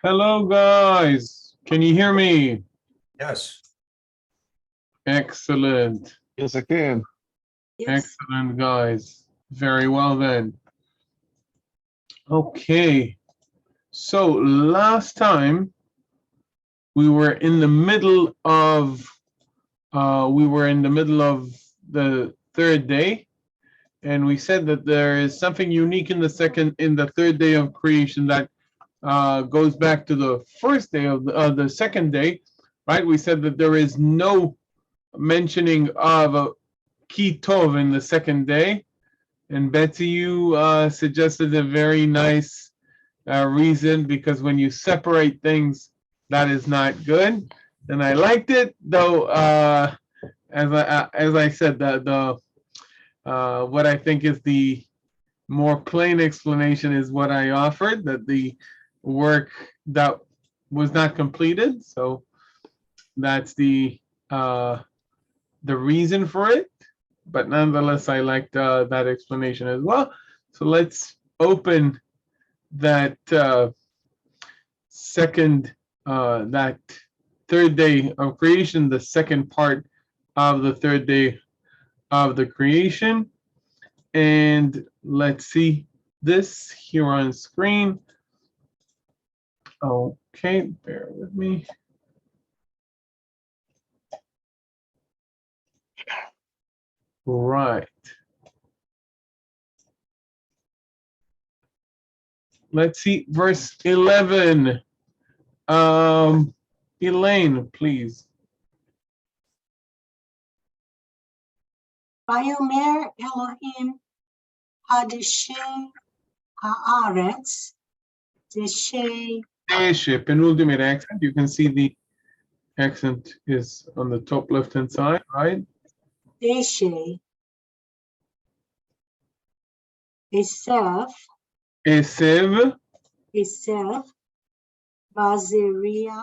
Hello, guys. Can you hear me? Yes. Excellent. Yes, I can. Yes. Excellent, guys. Very well then. Okay. So last time we were in the middle of the third day, and we said that there is something unique in the third day of creation that goes back to the first day of the second day, right? We said that there is no mentioning of a ki tov in the second day, and Betsy, you suggested a very nice reason, because when you separate things, that is not good. And I liked it, though. As I said, the what I think is the more plain explanation is what I offered, that the work that was not completed. So that's the reason for it. But nonetheless, I liked that explanation as well. So let's open that that third day of creation, the second part of the third day of the creation. And let's see this here on screen. Okay, bear with me. Right. Let's see verse 11. Elaine, please. Vayomer Elohim Hadeshe Haaretz Deshe. Penultimate accent. You can see the accent is on the top left-hand side, right? Deshe Esev Esev. Maziria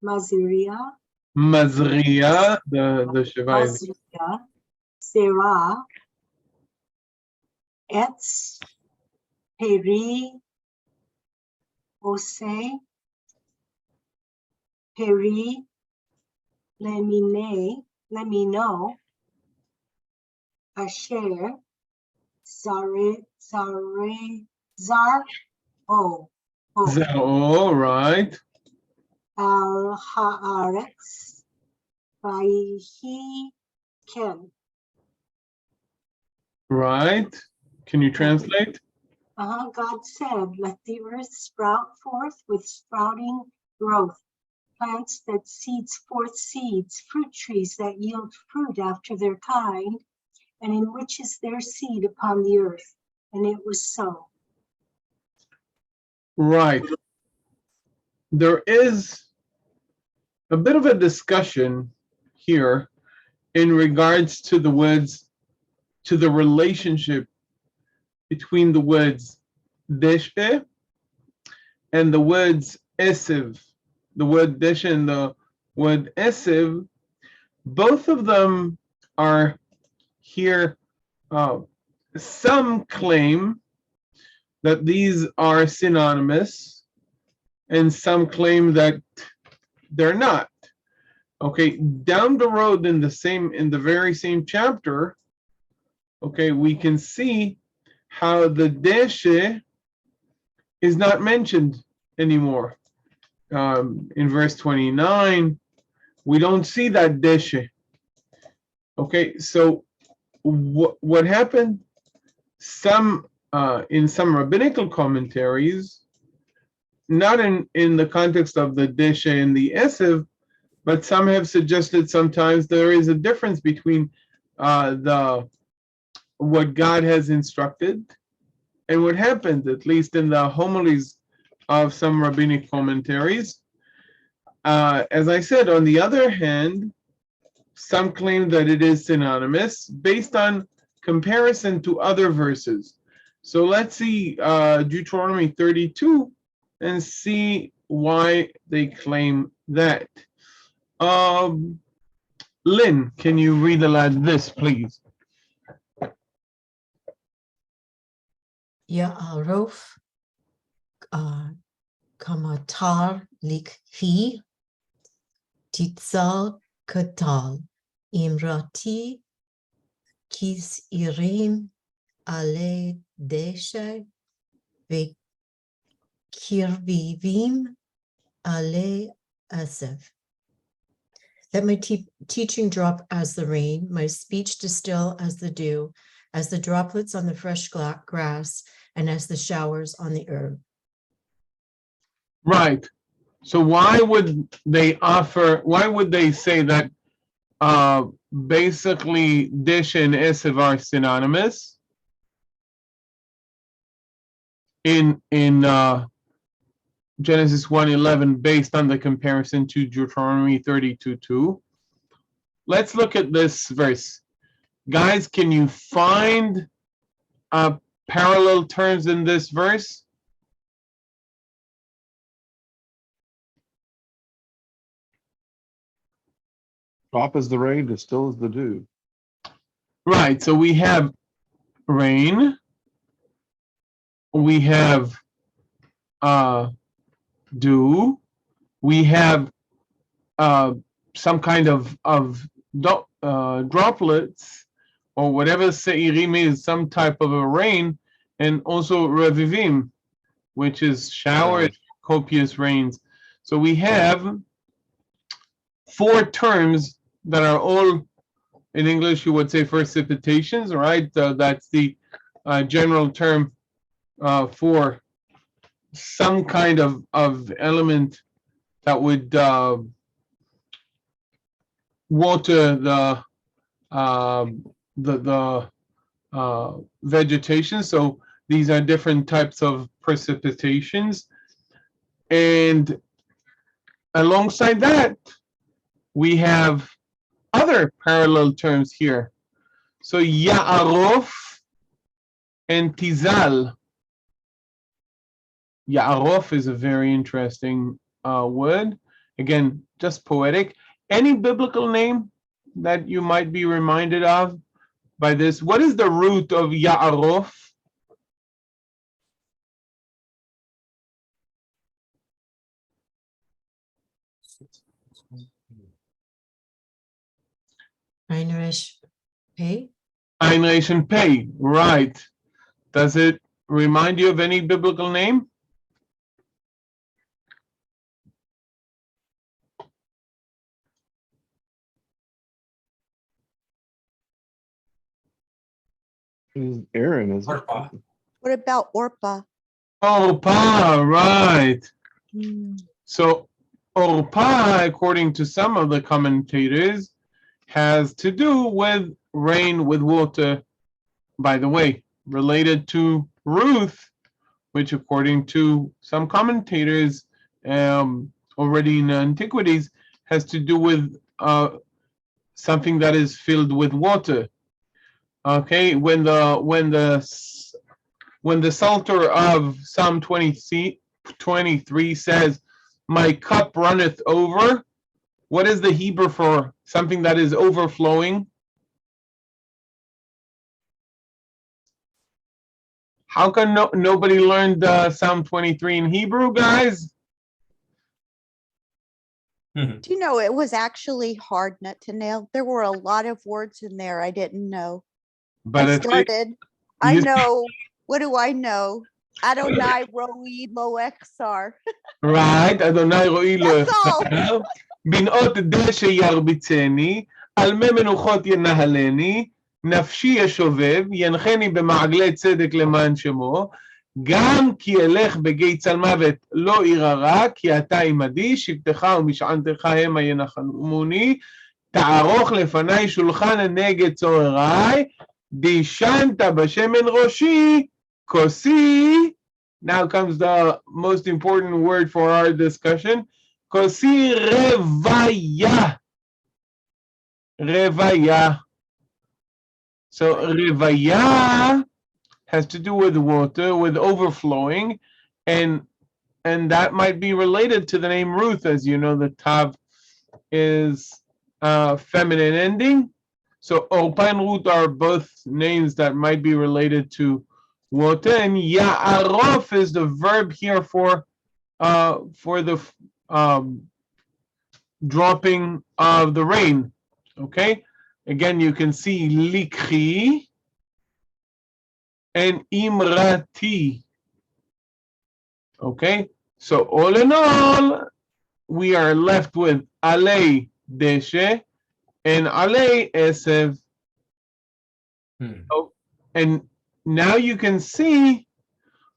Mazria, the Sheva is Serah Etz Peri Ose Peri Lemino Asher Zar Zao, right? Al Haaretz Vayhi Ken. Right. Can you translate? God said, let the earth sprout forth with sprouting growth, plants that seeds forth seeds, fruit trees that yield fruit after their kind, and in which is their seed upon the earth. And it was so. Right. There is a bit of a discussion here in regards to the words, to the relationship between the words deshe and the words esev. The word deshe and the word esev, both of them are here. Some claim that these are synonymous, and some claim that they're not. Okay, down the road in the very same chapter, okay, we can see how the deshe is not mentioned anymore. In verse 29, we don't see that deshe. Okay, so what happened? In some rabbinical commentaries, not in the context of the deshe and the esev, but some have suggested sometimes there is a difference between what God has instructed and what happened, at least in the homilies of some rabbinic commentaries. As I said, on the other hand, some claim that it is synonymous based on comparison to other verses. So let's see Deuteronomy 32 and see why they claim that. Lynn, can you read aloud this, please? Ya'arov kamatar likhi, titzal katal, imrati kis irim ale deshe, vekirvivim ale asef. Let my teaching drop as the rain, my speech distill as the dew, as the droplets on the fresh grass, and as the showers on the herb. Right. So why would they say that basically dish and esev are synonymous in Genesis 1:11 based on the comparison to Deuteronomy 32:2? Let's look at this verse. Guys, can you find parallel terms in this verse? Drop as the rain, distill as the dew. Right, so we have rain, we have dew, we have some kind of droplets, or whatever se'irim is, some type of a rain, and also revivim, which is showers, copious rains. So we have 4 terms that are all, in English you would say precipitations, right? That's the general term for some kind of element that would water the vegetation. So these are different types of precipitations, and alongside that we have other parallel terms here. So Ya'arof and Tizal. Ya'arof is a very interesting word. Again, just poetic. Any biblical name that you might be reminded of by this? What is the root of Ya'arof? Ein Resh Pei? Ein Resh and Pei, right. Does it remind you of any biblical name? Aaron, is it? Orpah. What about Orpah? Orpah, right. Hmm. So Orpah, according to some of the commentators, has to do with rain with water. By the way, related to Ruth, which according to some commentators already in antiquities has to do with something that is filled with water. Okay, when the Psalter of Psalm 23 says, "My cup runneth over," what is the Hebrew for something that is overflowing? How come nobody learned Psalm 23 in Hebrew, guys? Do you know it was actually hard nut to nail? There were a lot of words in there I didn't know. But I it's started. I you- know. What do I know? Adonai Roi Lo Exar. right, Adonai ro'i lo That's all. echsar, בנאות דשא ירביצני, על מי מנוחות ינהלני, נפשי ישובב, ינחני במעגלי צדק למען שמו, גם כי אלך בגיא צל מוות לא אירא רע, כי אתה עמדי, שבטך ומשענתך המה ינחמוני, תערוך לפניי שולחן נגד צורריי, דישנת בשמן ראשי, כוסי. Now comes the most important word for our discussion. Kosi revaya. Revaya. So revaya has to do with water, with overflowing, and that might be related to the name Ruth. As you know, the Tav is feminine ending. So Orpah and Ruth are both names that might be related to water, and Ya'arof is the verb here for for the dropping of the rain. Okay, again, you can see likhi and imrati. Okay, so all in all, we are left with alei deshe and alei esev. Oh, and now you can see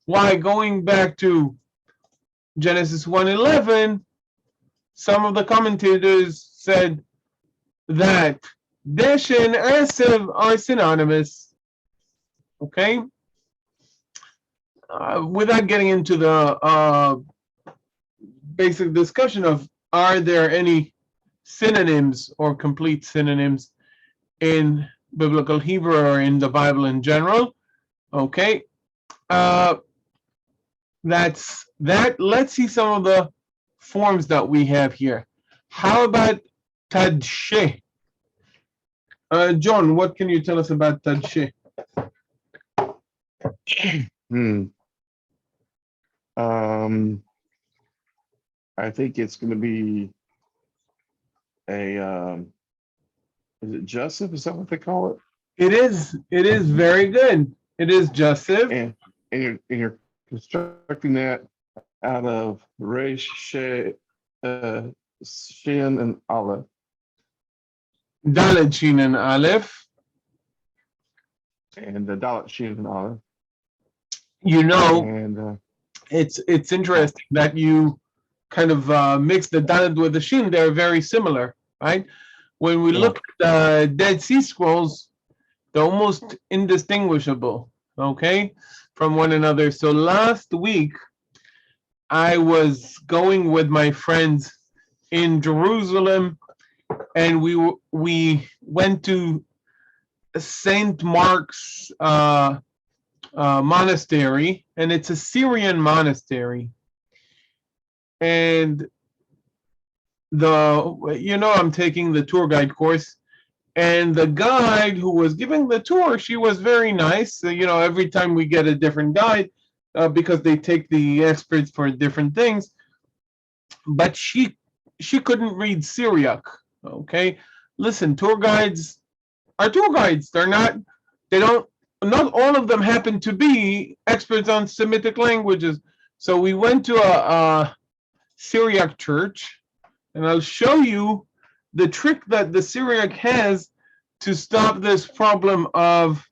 why, going back to Genesis 1:11, some of the commentators said that deshe and esev are synonymous. Okay, without getting into the basic discussion of are there any synonyms or complete synonyms in biblical Hebrew or in the Bible in general. Okay, that's that. Let's see some of the forms that we have here. How about tadshe? John, what can you tell us about tadshe? I think it's going to be a, is it Joseph? Is that what they call it? It is. It is very good. It is Joseph. And you're constructing that out of Resh, Shin, and Aleph. Dalet, Shin, and Aleph. And the Dalet, Shin, and Aleph. You know, And it's interesting that you kind of mix the Dalet with the Shin. They're very similar, right? When we look at the Dead Sea Scrolls, they're almost indistinguishable, okay, from one another. So last week, I was going with my friends in Jerusalem, and we went to Saint Mark's monastery, and it's a Syrian monastery. And I'm taking the tour guide course, and the guide who was giving the tour, she was very nice. Every time we get a different guide, because they take the experts for different things, but she couldn't read Syriac. Okay, listen, tour guides are tour guides. Not all of them happen to be experts on Semitic languages. So we went to a Syriac church, and I'll show you the trick that the Syriac has to stop this problem of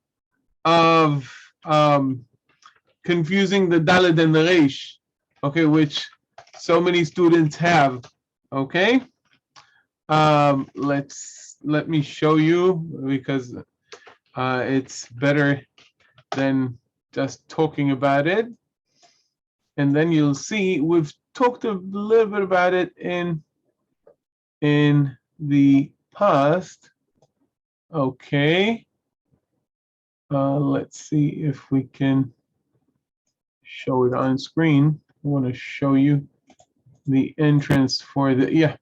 confusing the Dalet and the Resh, okay, which so many students have. Okay, let me show you, because it's better than just talking about it, and then you'll see we've talked a little bit about it in the past. Okay, let's see if we can show it on screen. I want to show you the entrance for the,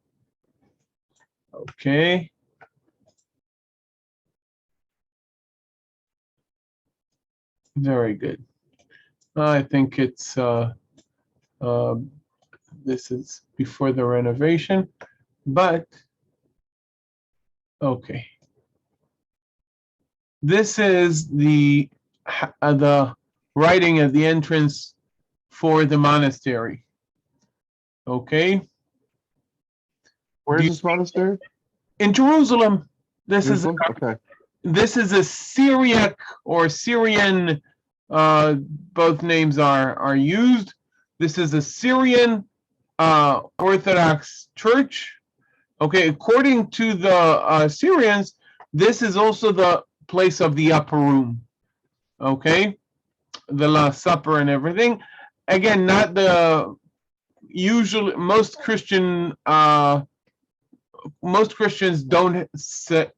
okay. Very good. I think it's this is before the renovation, but okay. This is the writing at the entrance for the monastery. Okay. Where's this monastery? In Jerusalem. This is okay. This is a Syriac or Syrian. Both names are used. This is a Syrian Orthodox church. Okay, according to the Syrians, this is also the place of the upper room. Okay, the Last Supper and everything. Again, not the usual. Most Christians don't set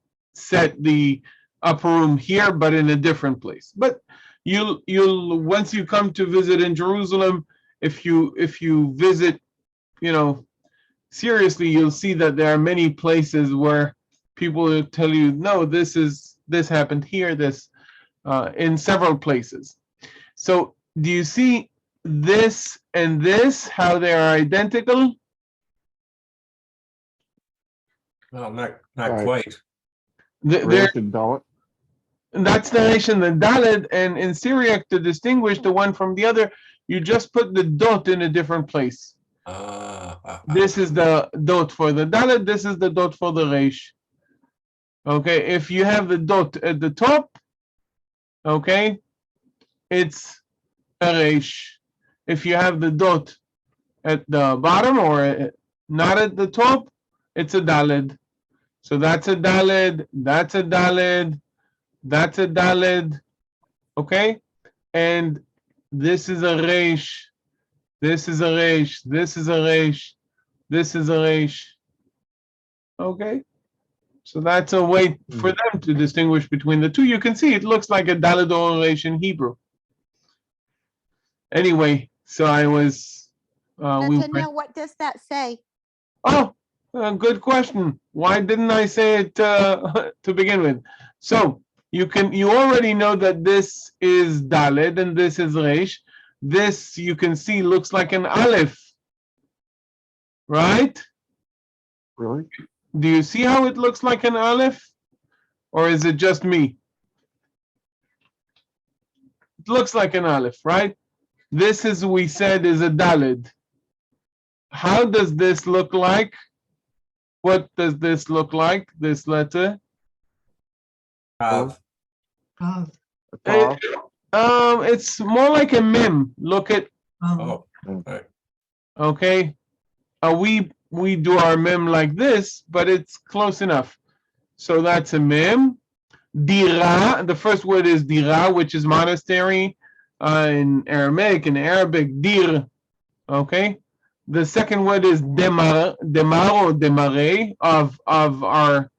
the upper room here, but in a different place. But you'll once you come to visit in Jerusalem, if you visit, seriously, you'll see that there are many places where people will tell you, no, this happened here, this in several places. So do you see this and this, how they are identical? Well, not Right. quite. They're, Resh and Dalet. that's the nation, the Dalet, and in Syriac, to distinguish the one from the other, you just put the dot in a different place. This is the dot for the Dalet, this is the dot for the Resh. Okay, if you have the dot at the top, okay, it's a Resh. If you have the dot at the bottom or not at the top, it's a Dalet. So that's a Dalet, that's a Dalet, that's a Dalet, okay? And this is a Resh, this is a Resh, this is a Resh, this is a Resh, okay? So that's a way for them to distinguish between the two. You can see it looks like a Dalet or a Resh in Hebrew. Anyway, so I was, Nathaniel, what does that say? oh, good question. Why didn't I say it to begin with? So you already know that this is Dalet and this is Resh. This you can see looks like an Aleph, right? Really? Do you see how it looks like an Aleph? Or is it just me? It looks like an Aleph, right? This is, we said, is a Dalet. How does this look like? What does this look like, this letter? Tav. Vav. A Tav. It's more like a mem. Look at, Oh, right. okay. We do our mem like this, but it's close enough. So that's a mem. Dira, the first word is dira, which is monastery in Aramaic and Arabic, dir. Okay. The second word is demar or demare of our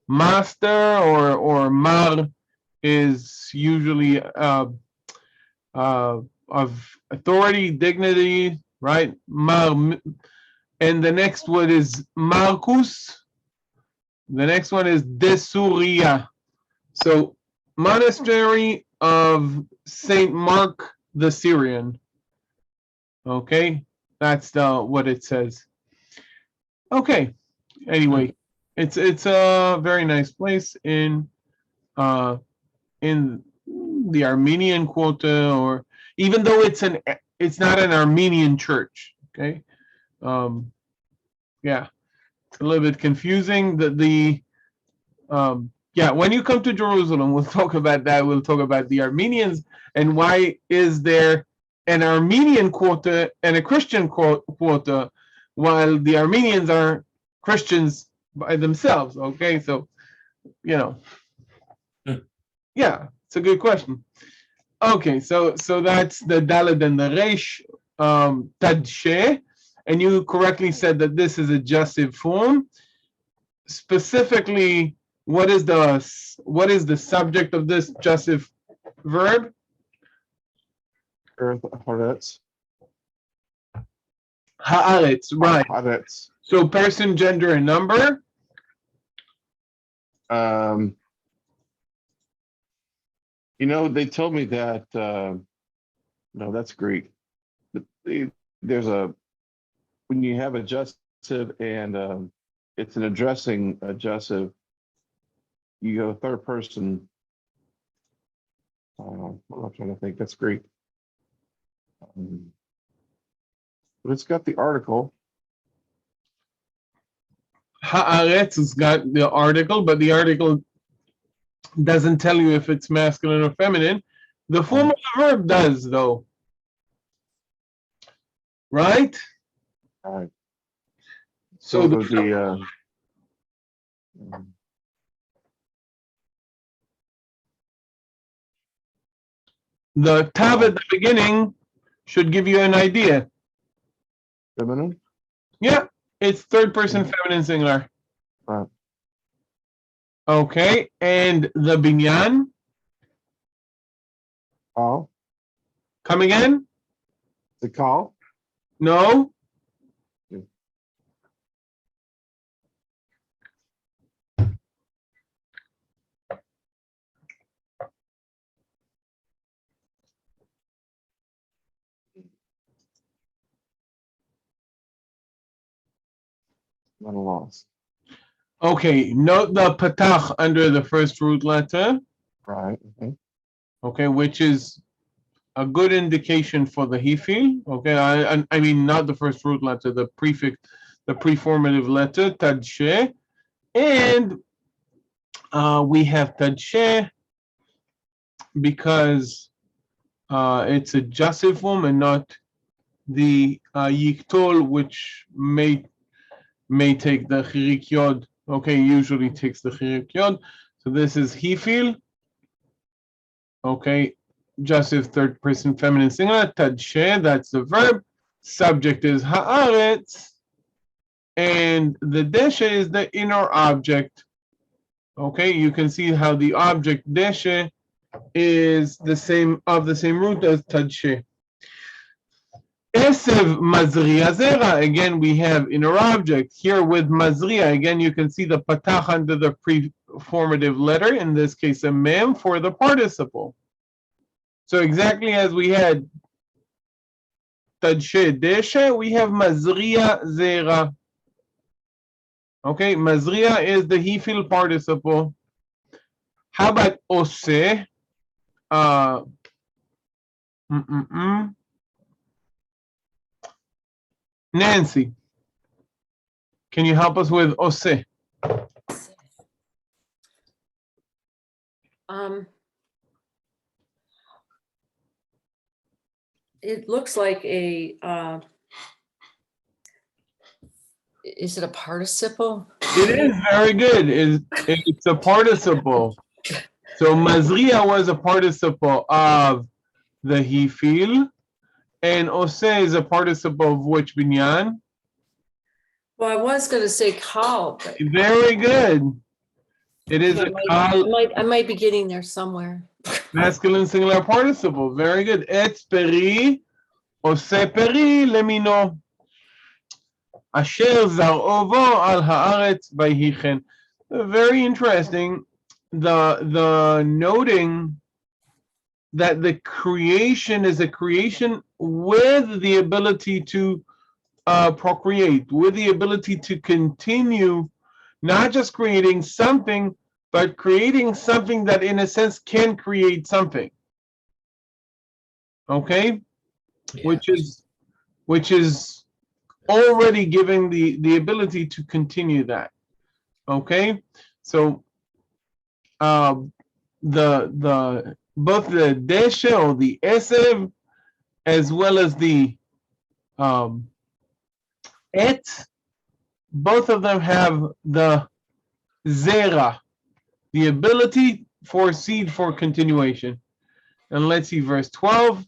master or mar is usually of authority, dignity, right? Mar, and the next word is Marcus. The next one is Desuria. So monastery of Saint Mark the Syrian. Okay, that's what it says. Okay. Anyway, it's a very nice place in the Armenian quota, or even though it's not an Armenian church. Okay, yeah, it's a little bit confusing. Yeah, when you come to Jerusalem, we'll talk about that. We'll talk about the Armenians and why is there an Armenian quota and a Christian quota, while the Armenians are Christians by themselves. Okay, so yeah, it's a good question. Okay, so that's the Dalet and the Resh, Tadshe, and you correctly said that this is a jussive form. Specifically, what is the subject of this jussive verb? Earth, Haaretz. Haaretz, right. Haaretz. So person, gender, and number. They told me that, no, that's Greek. But when you have adjussive and it's an addressing adjussive, you go third person. I'm trying to think, that's Greek. But it's got the article. Haaretz has got the article, but the article doesn't tell you if it's masculine or feminine. The form of the verb does, though. Right? All right. So So the tav at the beginning should give you an idea. feminine. Yeah, it's third person feminine singular. Right. Okay, and the binyan, Call. come again? The call. No? Not a loss. Okay, note the patach under the first root letter, Right. Okay. okay, which is a good indication for the hifil. Okay, I mean not the first root letter, the prefix, the preformative letter tadshe, and we have tadshe because it's a jussive form and not the yiktol, which may take the chirik yod. Okay, usually takes the chirik yod. So this is hifil. Okay, jussive third person feminine singular. Tadshe, that's the verb. Subject is haaretz, and the deshe is the inner object. Okay, you can see how the object deshe is the same root as tadshe. Esev mazriya zera. Again, we have inner object here with mazriya. Again, you can see the patach under the preformative letter. In this case, a mem for the participle. So exactly as we had tadshe deshe, we have mazriya zera. Okay, mazriya is the hifil participle. How about ose? Nancy, can you help us with ose? It looks like a, is it a participle? It is very good. It's a participle. So mazriya was a participle of the hifil, and ose is a participle of which binyan? Well, I was gonna say kal, but Very good. It is a I might be getting there somewhere. masculine singular participle. Very good. Et peri, ose peri lemino. Asher zar'ovo al haaretz vayhichen. Very interesting. The noting that the creation is a creation with the ability to procreate, with the ability to continue, not just creating something, but creating something that in a sense can create something. Okay? Which is already giving the ability to continue that. Okay? So the both the deshe or the esev as well as the et, both of them have the zera, the ability for seed for continuation. And let's see verse 12.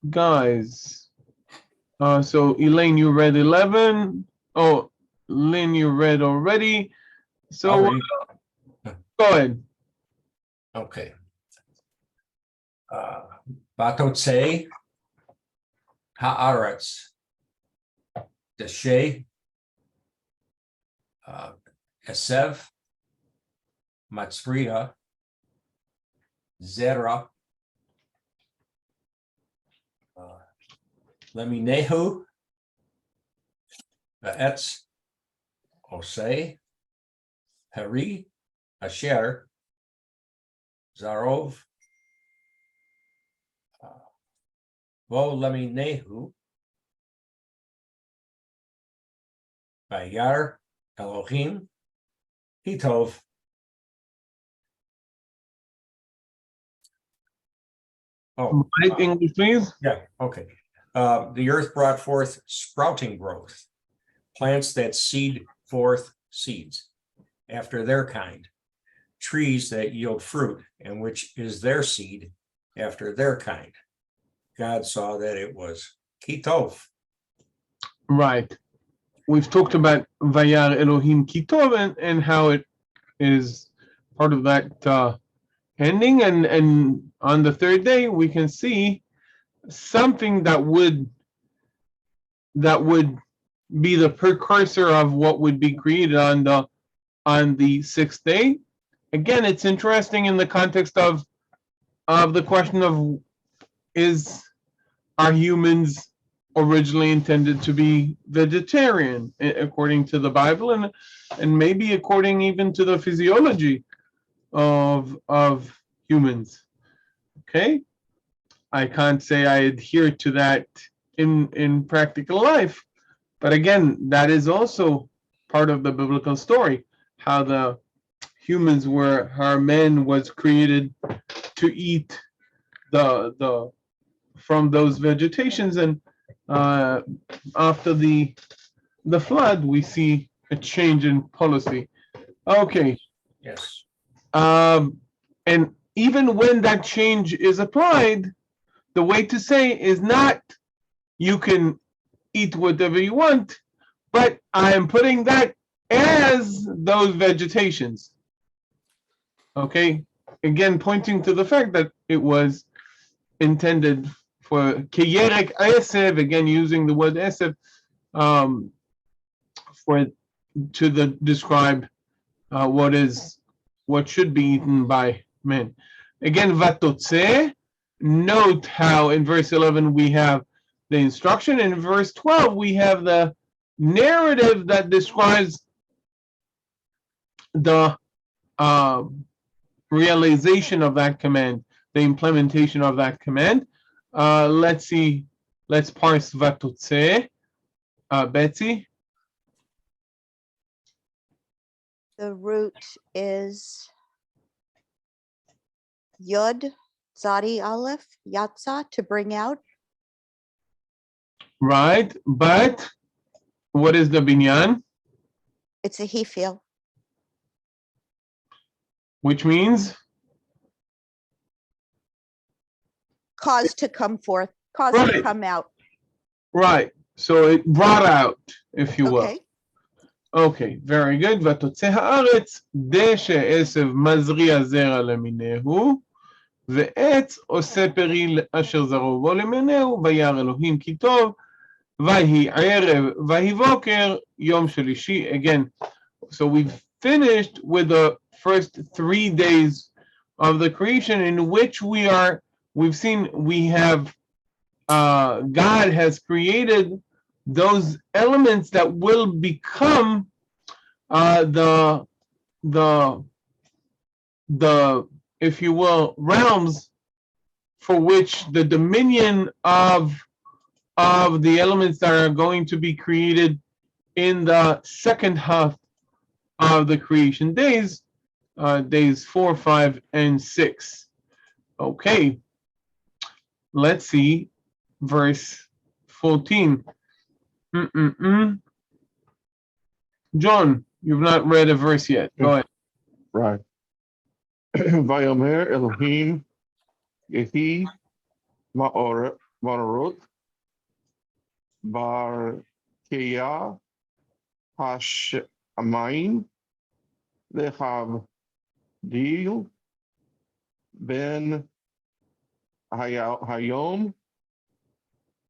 Guys, so Elaine, you read 11. Oh, Lynn, you read already. So Already. go ahead. Okay. Batotse haaretz deshe esev matzriya zera leminehu ve'etz ose peri asher zarov Vo leminehu Vayar Elohim Hitov. Oh, Right, English, please. yeah, okay. The earth brought forth sprouting growth, plants that seed forth seeds after their kind, trees that yield fruit, and which is their seed after their kind. God saw that it was kitov. Right. We've talked about Vayar Elohim Kitov and how it is part of that ending. And on the third day, we can see something that would be the precursor of what would be created on the sixth day. Again, it's interesting in the context of the question of is are humans originally intended to be vegetarian according to the Bible and maybe according even to the physiology of humans. Okay, I can't say I adhere to that in practical life, but again, that is also part of the biblical story, how the humans were, how man was created to eat the from those vegetations, and after the flood, we see a change in policy. Okay, Yes. and even when that change is applied, the way to say is not you can eat whatever you want, but I am putting that as those vegetations. Okay, again, pointing to the fact that it was intended for keyerek esev, again using the word esev for to describe what should be eaten by men. Again, vatotze. Note how in verse 11 we have the instruction, and in verse 12 we have the narrative that describes the realization of that command, the implementation of that command. Let's see. Let's parse vatotze. Betsy. The root is Yud, Zadi Aleph, Yatza, to bring out. Right, but what is the binyan? It's a Hefil. Which means Cause to come forth, cause to Right. come out. right. So it brought out, if you will. Okay. Okay, very good. ותוצא הארץ דשא עשב מזריע זרע למיניהו, ועץ עושה פרי אשר זרעו בו למיניהו, וירא אלוהים כי טוב, ויהי ערב, ויהי בוקר, יום שלישי. Again, so we've finished with the first 3 days of the creation, in which we've seen we have God has created those elements that will become the if you will realms for which the dominion of the elements that are going to be created in the second half of the creation days, days 4, 5, and 6. Okay, let's see verse 14. John, you've not read a verse yet. Go ahead. Right. Vayomer Elohim Yehi Ma'orot Bar Keya Hashamayim Lechav Dil Ben Hayom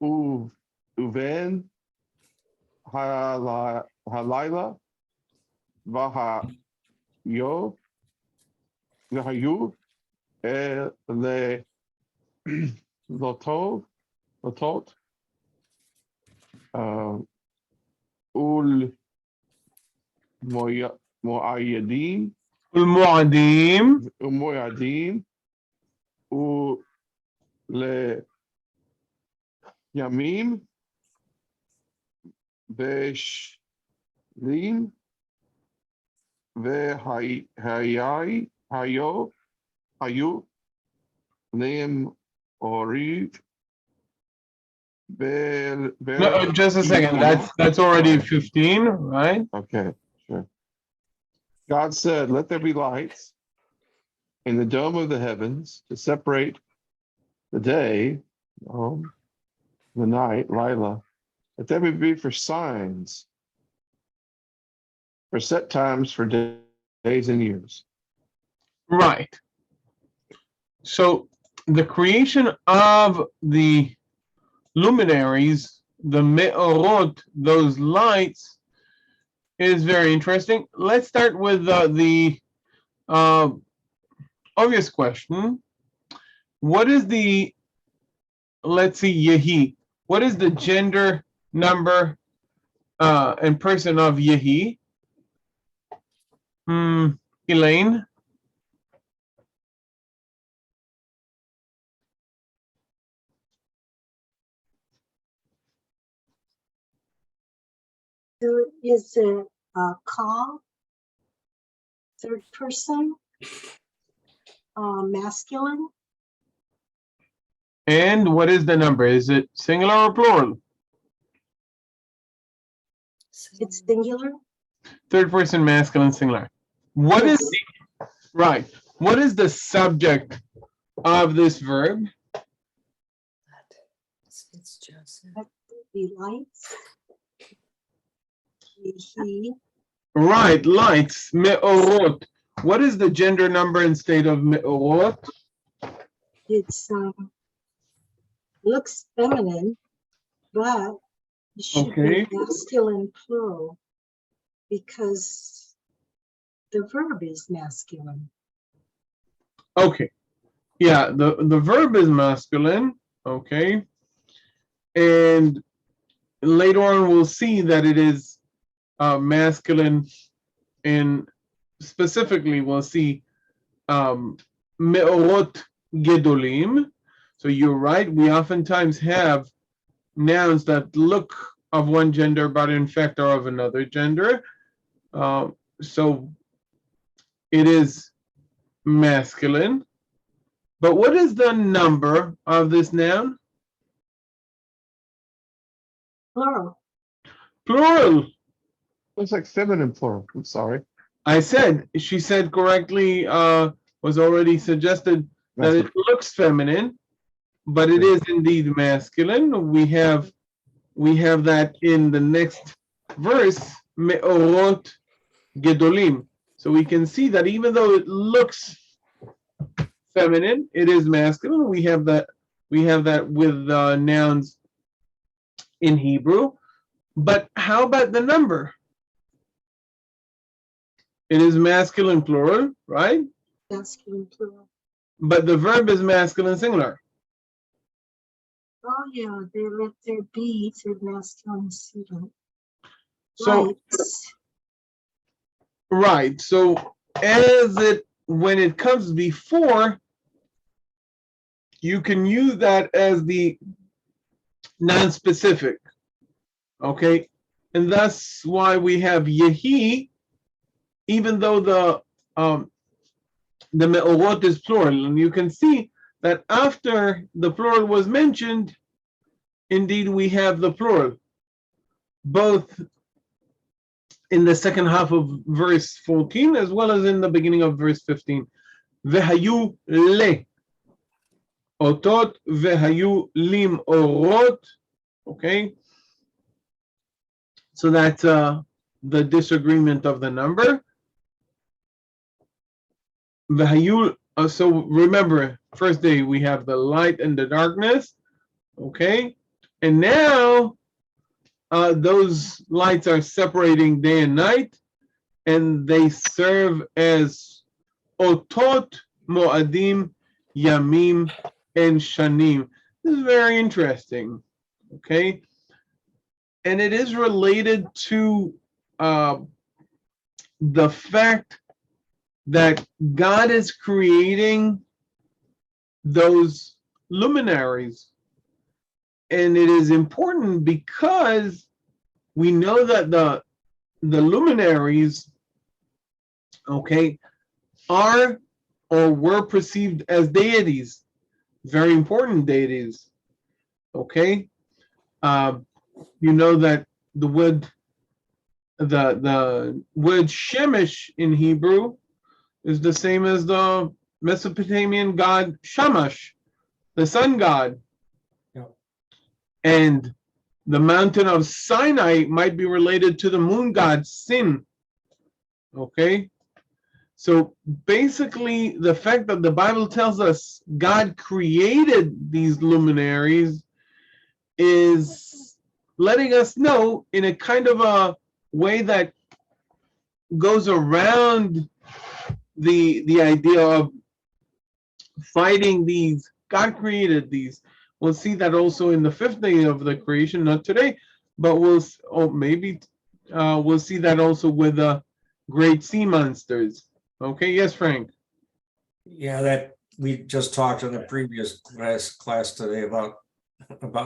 Uven Halayla Vahayo Vahayu Le Lotot Ul Moayadim Ulmuadim. Umoyadim U Le Yamim Beshlim Vehayai Hayu Lim Oriv No, just a second. That's already 15, right? Okay, sure. God said, let there be lights in the dome of the heavens to separate the day, the night, Lila. Let there be for signs, for set times, for days and years. Right. So the creation of the luminaries, the me'orot, those lights, is very interesting. Let's start with the obvious question. What is the let's see, Yehi. What is the gender, number, and person of Yehi? Elaine? So is it call, third person, masculine? And what is the number? Is it singular or plural? It's singular? Third person masculine singular. What is Yes. the, right? What is the subject of this verb? It's Joseph. The lights. He, Right, lights, me'orot. What is the gender number instead of me'orot? it's looks feminine, but it should Okay. be masculine plural because the verb is masculine. Okay. Yeah, the verb is masculine. Okay. And later on we'll see that it is masculine, and specifically we'll see me'orot gedolim. So you're right, we oftentimes have nouns that look of one gender but in fact are of another gender. So it is masculine. But what is the number of this noun? Plural. Plural. Looks like feminine plural. I'm sorry. I said, she said correctly, was already suggested that it looks feminine, but it is indeed masculine. We have that in the next verse, me'orot gedolim. So we can see that even though it looks feminine, it is masculine. We have that with nouns in Hebrew. But how about the number? It is masculine plural, right? Masculine plural. But the verb is masculine singular. Oh yeah, they let there be through masculine singular. So Lights. right. So when it comes before, you can use that as the non-specific. Okay. And that's why we have Yehi, even though the me'orot is plural. And you can see that after the plural was mentioned, indeed we have the plural, both in the second half of verse 14 as well as in the beginning of verse 15. Vehayu le otot vehayu lim orot. Okay, so that's the disagreement of the number. Vehayu. So remember, first day we have the light and the darkness. Okay, and now those lights are separating day and night, and they serve as otot, moadim, yamim, and shanim. This is very interesting. Okay, and it is related to the fact that God is creating those luminaries. And it is important because we know that the luminaries, okay, are or were perceived as deities, very important deities. Okay, you know that the word shemesh in Hebrew is the same as the Mesopotamian god Shamash, the sun god. And the mountain of Sinai might be related to the moon god Sin. Okay? So basically, the fact that the Bible tells us God created these luminaries is letting us know in a kind of a way that goes around the idea of fighting these. God created these. we'll see that also in the fifth day of the creation, not today, but maybe we'll see that also with the great sea monsters. Okay, yes, Frank. Yeah, that we just talked in the previous class today about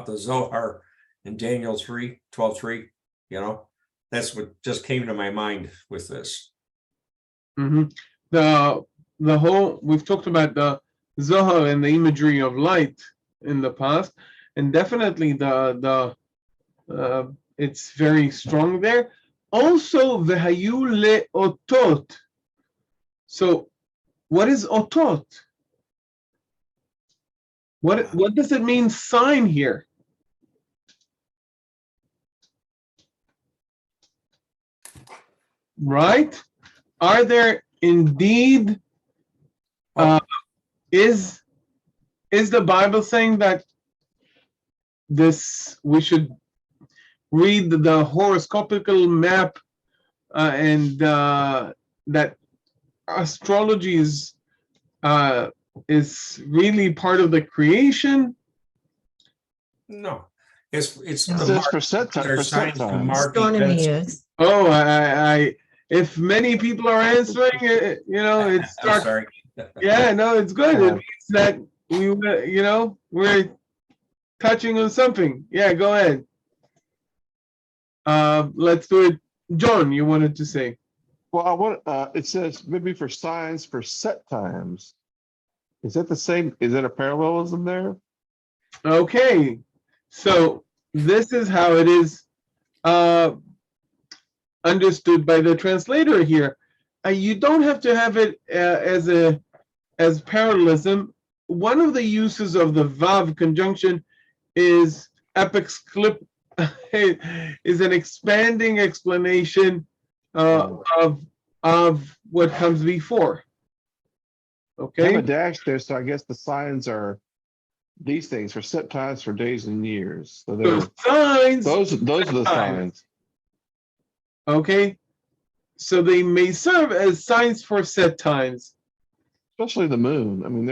the Zohar in Daniel 3:12-3, you know, that's what just came to my mind with this. The whole, we've talked about the Zohar and the imagery of light in the past, and definitely it's very strong there. Also, vehayu leotot. So, what is otot? What does it mean, sign here? Right? Are there indeed? Is the Bible saying that we should read the horoscopical map and that astrology is really part of the creation? No, it's It says for set time. For set time. Astronomy is. Oh, I if many people are answering it, it I'm starts. sorry. Yeah, no, it's good. It means that we're touching on something. Yeah, go ahead. Let's do it. John, you wanted to say. Well, I want. It says maybe for signs for set times. Is that the same? Is that a parallelism there? Okay, so this is how it is understood by the translator here. You don't have to have it as parallelism. One of the uses of the vav conjunction is epixclip is an expanding explanation of what comes before. I Okay. have a dash there, so I guess the signs are these things for set times for days and years. So they're Signs. those are the signs. Okay. So they may serve as signs for set times. Especially the moon. I mean,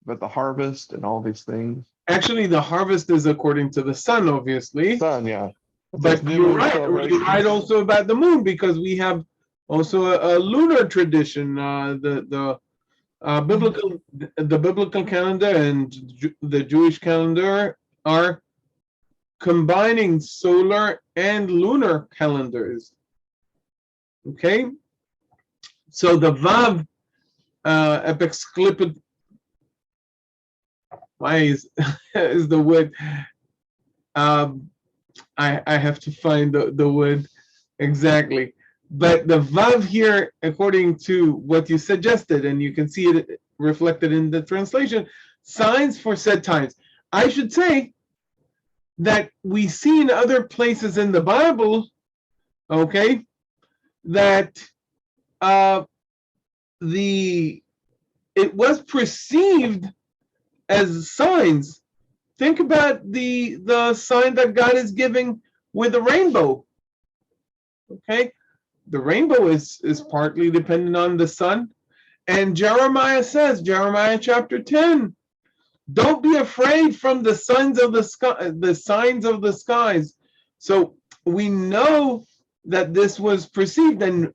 but the harvest and all these things. Actually, the harvest is according to the sun, obviously. Sun, yeah. But you're right also about the moon, because we have also a lunar tradition. The biblical calendar and the Jewish calendar are combining solar and lunar calendars. Okay, so the Vav epixclipid. Why is the word? I have to find the word exactly. But the Vav here, according to what you suggested, and you can see it reflected in the translation, signs for set times. I should say that we see in other places in the Bible, okay, that it was perceived as signs. Think about the sign that God is giving with the rainbow. Okay, the rainbow is partly dependent on the sun, and Jeremiah says, Jeremiah chapter 10, don't be afraid from the signs of the sky, the signs of the skies. So we know that this was perceived, and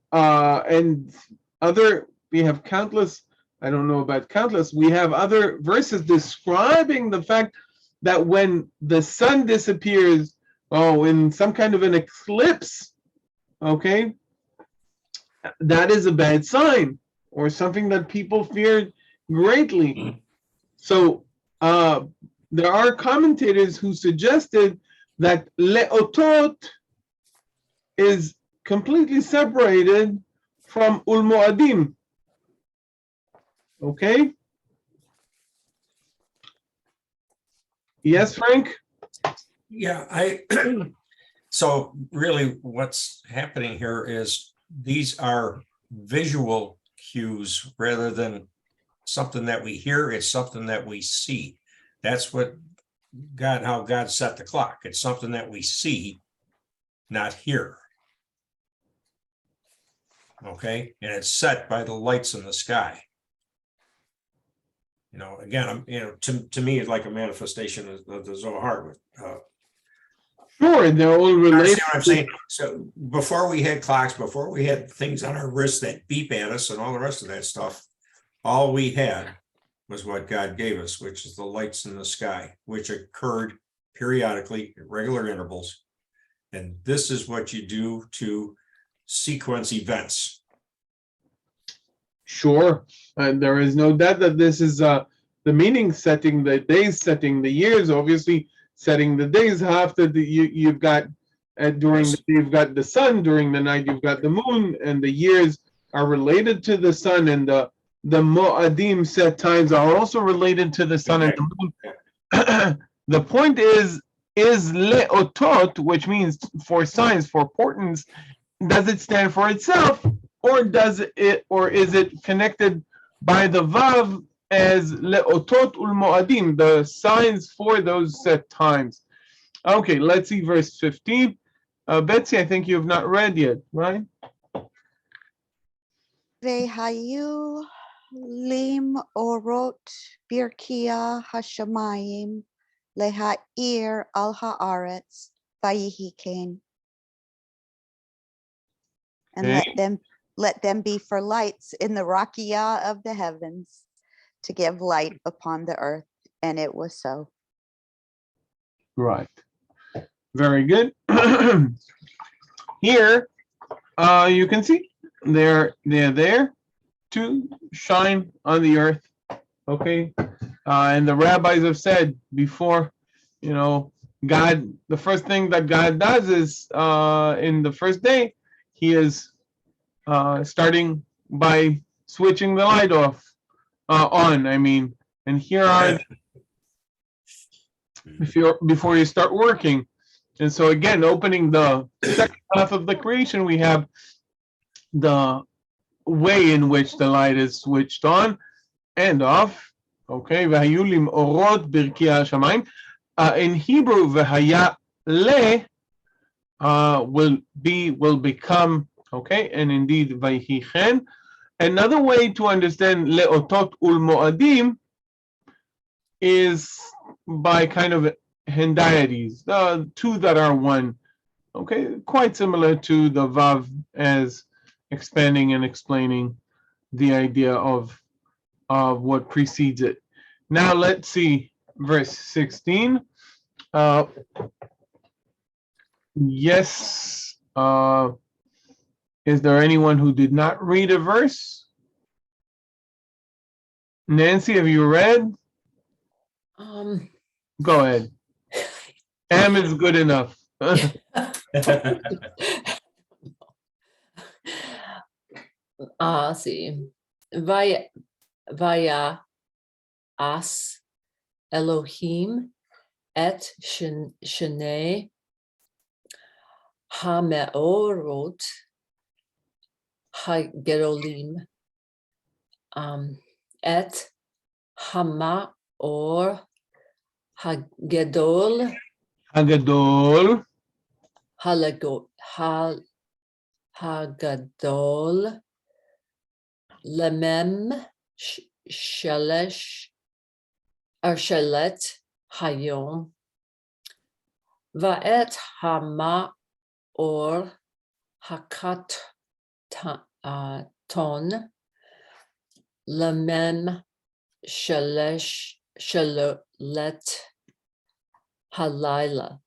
other, we have countless, I don't know about countless, we have other verses describing the fact that when the sun disappears, in some kind of an eclipse, okay, that is a bad sign or something that people feared greatly. So there are commentators who suggested that leotot is completely separated from ul-mu'adim. Okay? Yes, Frank? Yeah, so really what's happening here is these are visual cues rather than something that we hear. It's something that we see. That's what how God set the clock. It's something that we see, not hear. Okay, and it's set by the lights in the sky. Again, to me, it's like a manifestation of the Zohar. Sure, they're all Understand related. what I'm saying? So before we had clocks, before we had things on our wrists that beep at us and all the rest of that stuff, all we had was what God gave us, which is the lights in the sky, which occurred periodically at regular intervals. And this is what you do to sequence events. Sure, and there is no doubt that this is the meaning setting, the days setting, the years, obviously setting the days. After you've got during the day, you've got the sun, during the night you've got the moon, and the years are related to the sun, and the Mo'adim set times are also related to the sun and the moon. The point is le'otot, which means for signs, for portents. Does it stand for itself, or is it connected by the vav as le'otot ul mo'adim, the signs for those set times? Okay, let's see verse 15. Betsy, I think you have not read yet, right? Vehayu lim orot birkia hashamayim leha'ir al haaretz vayihi kain. And Okay. let them be for lights in the rakia of the heavens to give light upon the earth. And it was so. Right. Very good. Here, you can see they're there to shine on the earth. Okay, and the rabbis have said before, God. The first thing that God does is in the first day, He is starting by switching the light off, on. I mean, and here are before you start working. And so again, opening the second half of the creation, we have the way in which the light is switched on and off. Okay, v'hayulim orot birkia shamayim. In Hebrew, v'haya le will become, okay, and indeed vayhi chen. Another way to understand le'otot ul mo'adim is by kind of hendiades, the two that are one. Okay, quite similar to the vav as expanding and explaining the idea of what precedes it. Now let's see verse 16. Yes. Is there anyone who did not read a verse? Nancy, have you read? Go ahead. Am is good enough. See. Vaya as Elohim et shnei hameorot hagedolim et hamaor hagedol Hagadol. hagadol lemem shelesh or shelet hayom va'et hama or hakat ton lemem shelesh shelet halayla.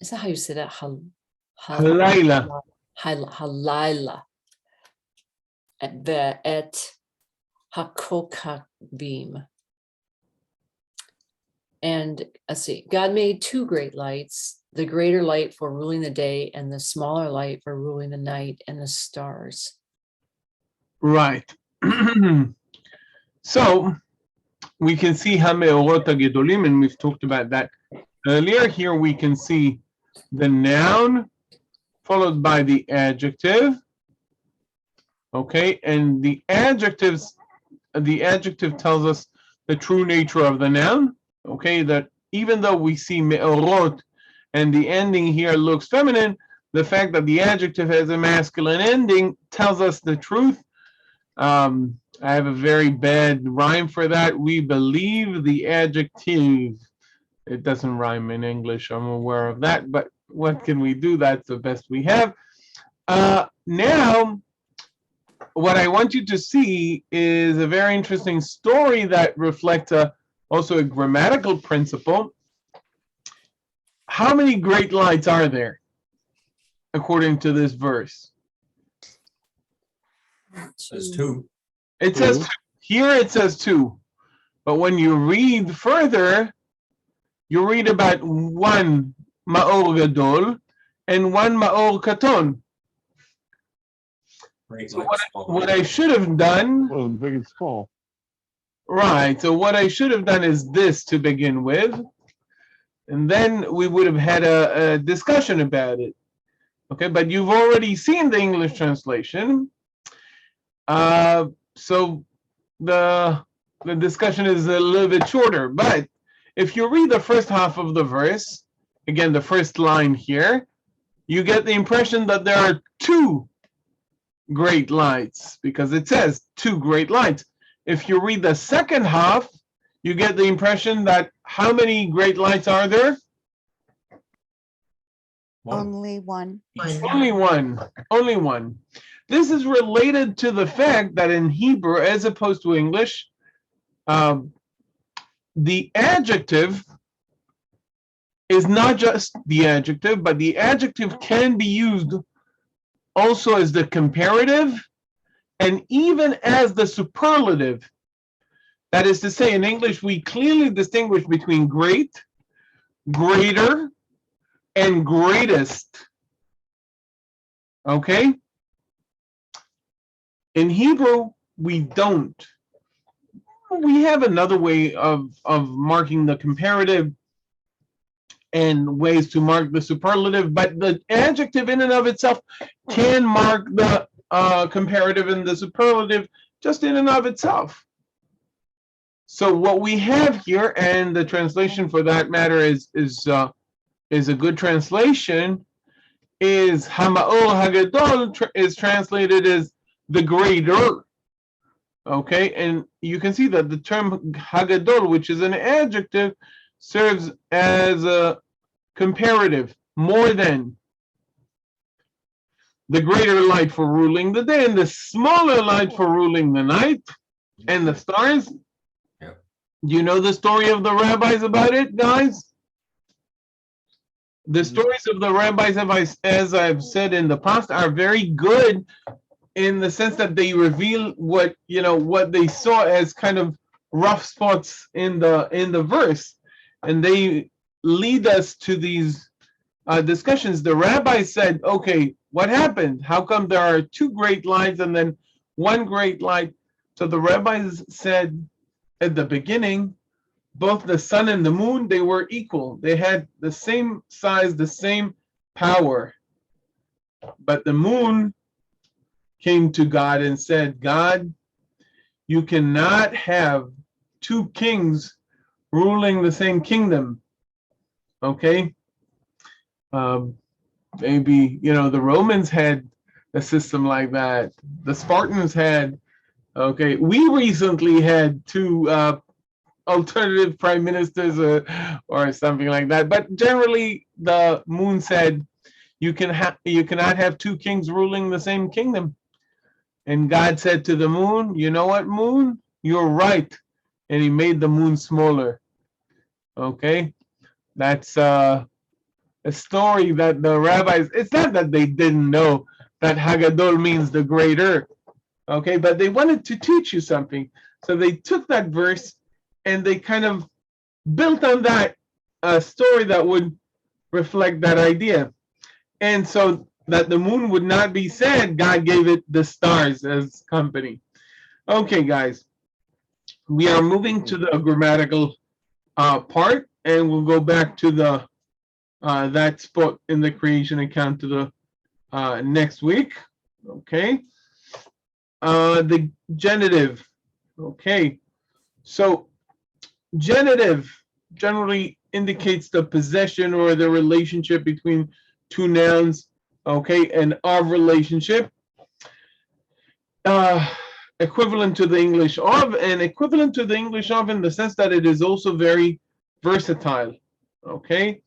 Is that how you say that? Halayla. Halayla. Et hakokavim. And let's see, God made two great lights, the greater light for ruling the day and the smaller light for ruling the night and the stars. Right. So we can see Hameorot Hagedolim, and we've talked about that earlier. Here we can see the noun followed by the adjective. Okay, and the adjective tells us the true nature of the noun. Okay, that even though we see me'orot and the ending here looks feminine, the fact that the adjective has a masculine ending tells us the truth. I have a very bad rhyme for that. We believe the adjective. It doesn't rhyme in English. I'm aware of that, but what can we do? That's the best we have. Now, what I want you to see is a very interesting story that reflects also a grammatical principle. How many great lights are there, according to this verse? Says two. It says here it says two, but when you read further, you read about one ma'or gadol and one ma'or katon. Great So light, what I should have done, Well, big and small. right? So what I should have done is this to begin with, and then we would have had a discussion about it. Okay, but you've already seen the English translation. So the discussion is a little bit shorter, but if you read the first half of the verse, again, the first line here, you get the impression that there are two great lights because it says two great lights. If you read the second half, you get the impression that how many great lights are there? one. Only one. Only one. Only one. This is related to the fact that in Hebrew, as opposed to English, the adjective is not just the adjective, but the adjective can be used also as the comparative and even as the superlative. That is to say, in English, we clearly distinguish between great, greater, and greatest. Okay? In Hebrew, we don't. We have another way of marking the comparative and ways to mark the superlative, but the adjective in and of itself can mark the comparative and the superlative just in and of itself. So what we have here, and the translation for that matter is a good translation, is Hama'or Hagadol is translated as the greater. Okay, and you can see that the term Hagadol, which is an adjective, serves as a comparative, more than. The greater light for ruling the day and the smaller light for ruling the night and the stars. Yeah. Do you know the story of the rabbis about it, guys? The stories of the rabbis, as I've said in the past, are very good in the sense that they reveal what they saw as kind of rough spots in the verse, and they lead us to these discussions. The rabbi said, okay, what happened? How come there are two great lights and then one great light? So the rabbis said at the beginning, both the sun and the moon, they were equal. They had the same size, the same power. But the moon came to God and said, God, you cannot have two kings ruling the same kingdom. Okay? Maybe, the Romans had a system like that. The Spartans had, okay, we recently had two alternative prime ministers or something like that. But generally, the moon said, you cannot have two kings ruling the same kingdom. And God said to the moon, you know what, moon? You're right. And he made the moon smaller. Okay? That's a story that the rabbis, it's not that they didn't know that Hagadol means the greater. Okay? But they wanted to teach you something. So they took that verse and they kind of built on that story that would reflect that idea. And so that the moon would not be sad, God gave it the stars as company. Okay, guys, we are moving to the grammatical part, and we'll go back to the that spot in the creation account to the next week. Okay, the genitive. Okay, so genitive generally indicates the possession or the relationship between two nouns. Okay, and of relationship. And equivalent to the English of, and equivalent to the English of in the sense that it is also very versatile. Okay.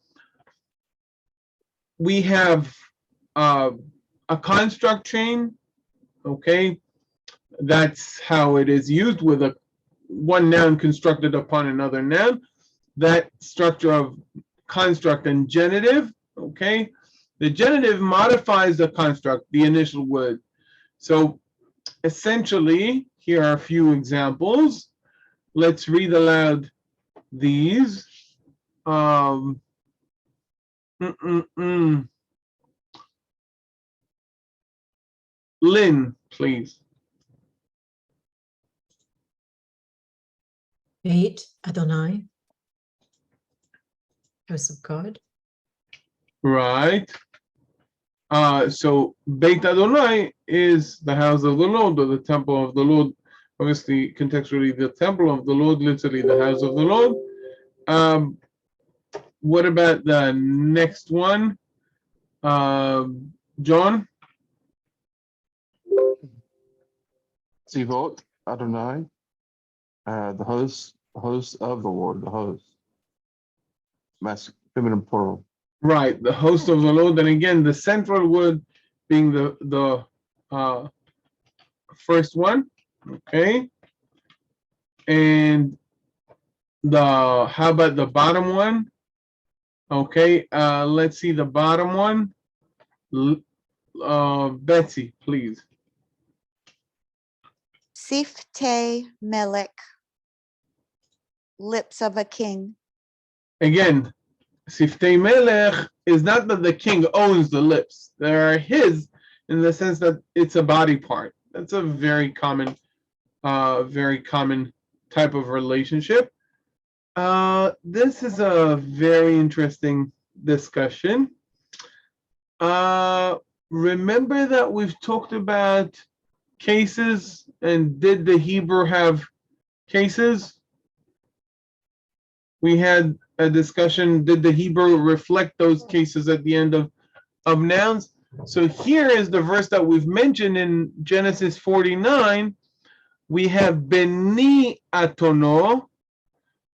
We have a construct chain. Okay. That's how it is used, with one noun constructed upon another noun. That structure of construct and genitive. Okay. The genitive modifies the construct, the initial word. So essentially, here are a few examples. Let's read aloud these. Lynn, please. Beit Adonai, house of God. Right. So Beit Adonai is the house of the Lord, or the temple of the Lord. Obviously, contextually, the temple of the Lord, literally the house of the Lord. What about the next one? John? Tzivot, Adonai, the host of the Lord, the host. Feminine plural. Right, the host of the Lord. And again, the central word being the first one. Okay. And how about the bottom one? Okay, let's see the bottom one. Betsy, please. Siftei Melech, lips of a king. Again, Siftei Melech is not that the king owns the lips. They are his in the sense that it's a body part. That's a very common type of relationship. This is a very interesting discussion. Remember that we've talked about cases, and did the Hebrew have cases? We had a discussion, did the Hebrew reflect those cases at the end of nouns? So here is the verse that we've mentioned in Genesis 49. We have Beni Atono,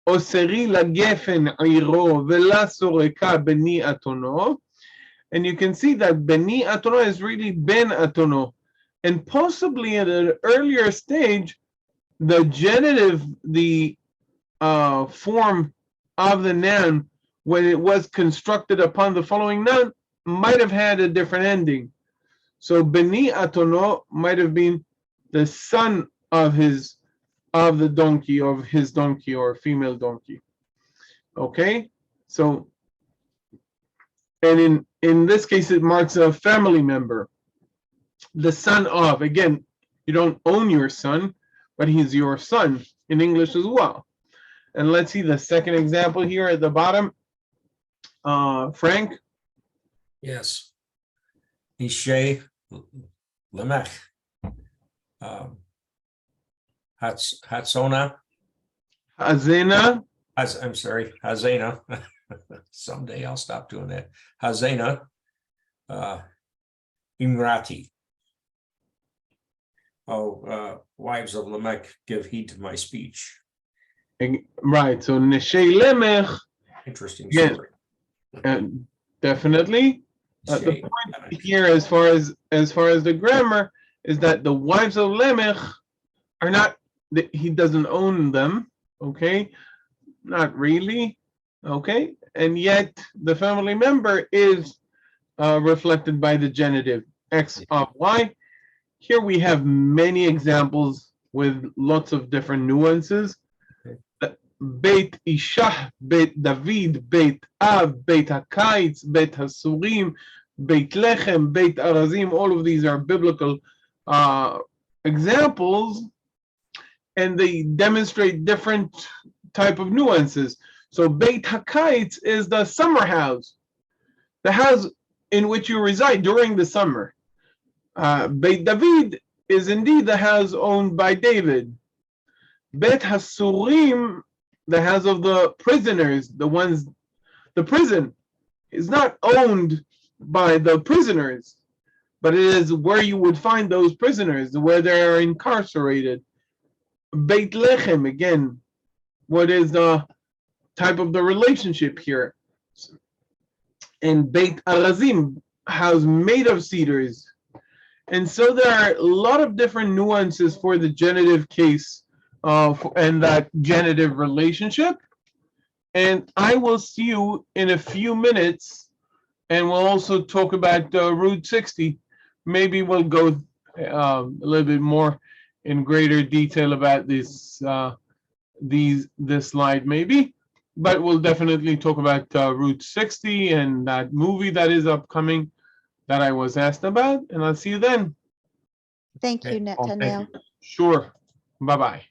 Oseri la Gefen Iro, Vela Soreka Beni Atono. And you can see that Beni Atono is really Ben Atono. And possibly at an earlier stage, the genitive, the form of the noun, when it was constructed upon the following noun, might have had a different ending. So Beni Atono might have been the son of his donkey, or female donkey. Okay, so, and in this case it marks a family member, the son of. Again, you don't own your son, but he's your son in English as well. And let's see the second example here at the bottom. Frank? Yes. Ishay Lamech. Hatzona. Hazena? I'm sorry, Hazena. Someday I'll stop doing that. Hazena. Imrati. Wives of Lamech, give heed to my speech. Right, so Neshei Lemech. Interesting Yes. story. Definitely. The Ishay point Lamech. here, as far as the grammar, is that the wives of Lemech are not, he doesn't own them, okay? Not really, okay? And yet the family member is reflected by the genitive, X of Y. Here we have many examples with lots of different nuances. Beit Ishah, Beit David, Beit Av, Beit HaKaitz, Beit HaSurim, Beit Lechem, Beit Arazim. All of these are biblical examples, and they demonstrate different type of nuances. So Beit HaKaitz is the summer house, the house in which you reside during the summer. Beit David is indeed the house owned by David. Beit HaSurim, the house of the prisoners, the prison is not owned by the prisoners, but it is where you would find those prisoners, where they are incarcerated. Beit Lechem, again, what is the type of the relationship here? And Beit Arazim, house made of cedars. And so there are a lot of different nuances for the genitive case and that genitive relationship. And I will see you in a few minutes, and we'll also talk about Route 60. Maybe we'll go a little bit more in greater detail about this this slide, maybe. But we'll definitely talk about Route 60 and that movie that is upcoming that I was asked about. And I'll see you then. Thank you, Okay. Netanel. Sure. Bye-bye.